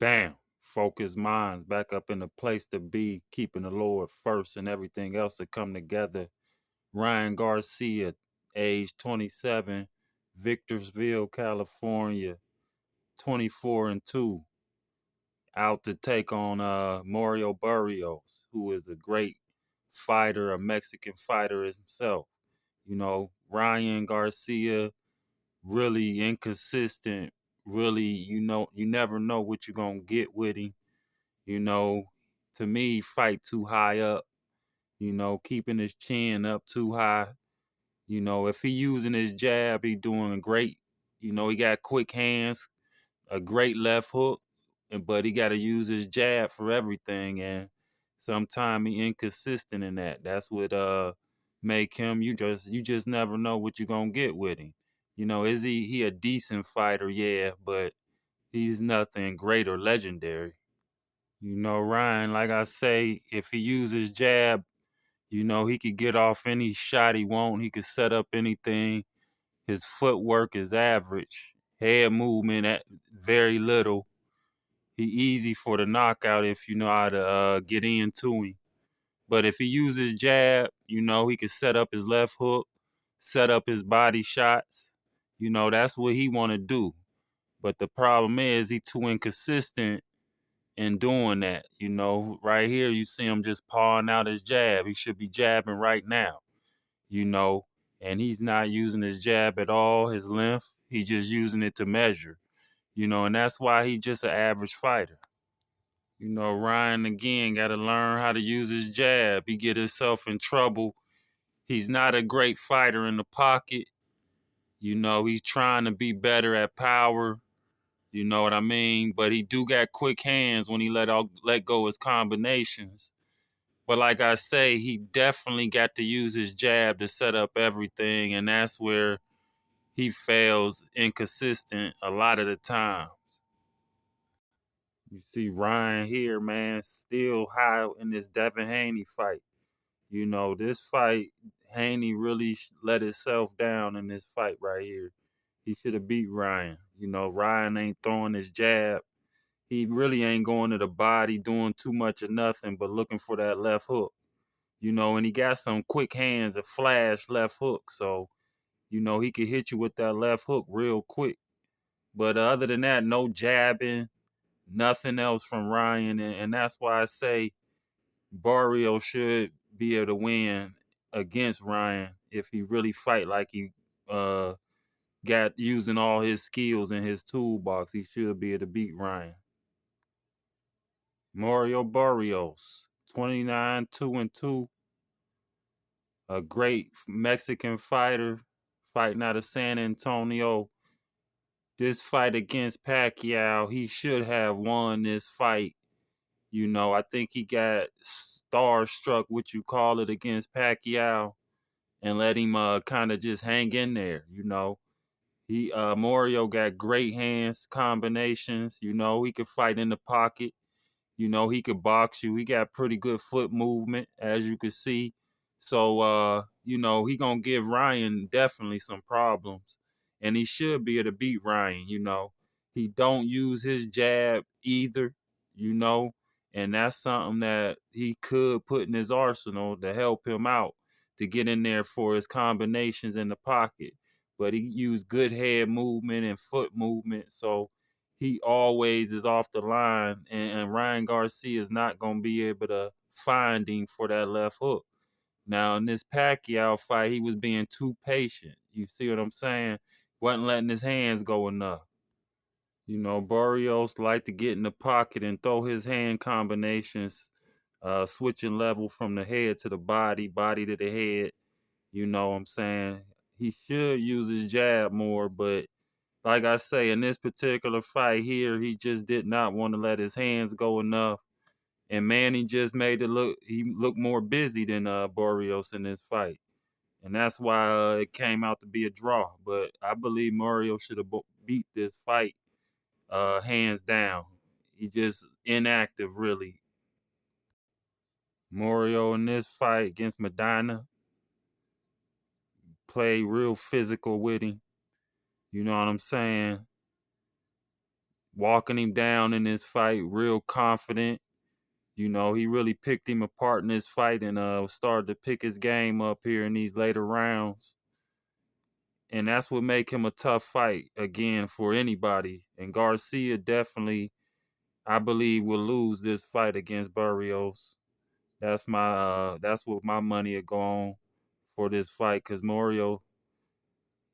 Bam. Focus minds back up in the place to be, keeping the Lord first and everything else to come together. Ryan Garcia, age 27, Victorsville, California, 24-2, out to take on Mario Barrios, who is a great fighter, a Mexican fighter himself. Ryan Garcia, really inconsistent, really, you never know what you're going to get with him. You know, to me, fight too high up, keeping his chin up too high. If he using his jab, he doing great. He got quick hands, a great left hook, but he got to use his jab for everything. And sometimes he inconsistent in that. That's what make him. You just never know what you're gonna get with him. Is he a decent fighter? Yeah, but he's nothing great or legendary. Ryan, like I say, if he uses jab, he could get off any shot he want. He could set up anything. His footwork is average. Head movement at very little. He easy for the knockout if you know how to get into him. But if he uses jab, he can set up his left hook, set up his body shots. That's what he want to do. But the problem is he too inconsistent in doing that. Right here you see him just pawing out his jab. He should be jabbing right now. you know, and he's not using his jab at all, his length. He's just using it to measure, and that's why he's just an average fighter. Ryan again got to learn how to use his jab. He get himself in trouble. He's not a great fighter in the pocket. He's trying to be better at power. You know what I mean? But he do got quick hands when he let go his combinations. But like I say, he definitely got to use his jab to set up everything, and that's where he fails inconsistent a lot of the time. You see Ryan here, man, still high in this Devin Haney fight. This fight, Haney really let himself down in this fight right here. He should have beat Ryan. Ryan ain't throwing his jab. He really ain't going to the body, doing too much of nothing but looking for that left hook. And he got some quick hands, a flash left hook. So, he could hit you with that left hook real quick. But other than that, no jabbing, nothing else from Ryan. And that's why I say Barrio should be able to win against Ryan if he really fight like he got using all his skills in his toolbox. He should be able to beat Ryan. Mario Barrios, 29, 2-2. A great Mexican fighter fighting out of San Antonio. This fight against Pacquiao, he should have won this fight. I think he got starstruck, what you call it, against Pacquiao and let him kind of just hang in there. He Mario got great hands combinations. He could fight in the pocket. He could box you. He got pretty good foot movement, as you can see. So, he going to give Ryan definitely some problems. And he should be able to beat Ryan. He don't use his jab either, you know. And that's something that he could put in his arsenal to help him out to get in there for his combinations in the pocket. But he used good head movement and foot movement. So, he always is off the line, and Ryan Garcia is not going to be able to find him for that left hook. Now, in this Pacquiao fight, he was being too patient. You see what I'm saying? Wasn't letting his hands go enough. Barrios liked to get in the pocket and throw his hand combinations, switching level from the head to the body, body to the head. You know what I'm saying? He should use his jab more, but like I say, in this particular fight here, he just did not want to let his hands go enough. And Manny just made he looked more busy than Barrios in this fight. And that's why it came out to be a draw. But I believe Mario should have beat this fight hands down. He just inactive, really. Mario in this fight against Medina played real physical with him. You know what I'm saying? walking him down in this fight, real confident. You know, he really picked him apart in this fight and started to pick his game up here in these later rounds. And that's what make him a tough fight again for anybody. And Garcia definitely, I believe, will lose this fight against Barrios. That's what my money would go on for this fight because Mario,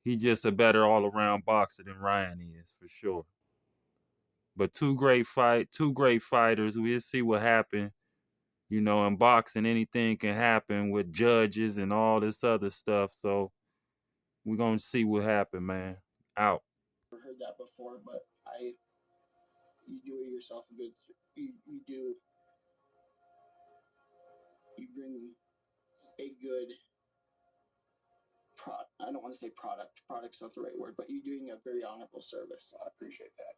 he's just a better all around boxer than Ryan is for sure. But two great fighters. We'll see what happens. You know, in boxing, anything can happen with judges and all this other stuff. So we're gonna see what happens, man. Out. Never heard that before, but you do yourself a good. You do you bring a good I don't want to say product. Product's not the right word, but you're doing a very honorable service. I appreciate that.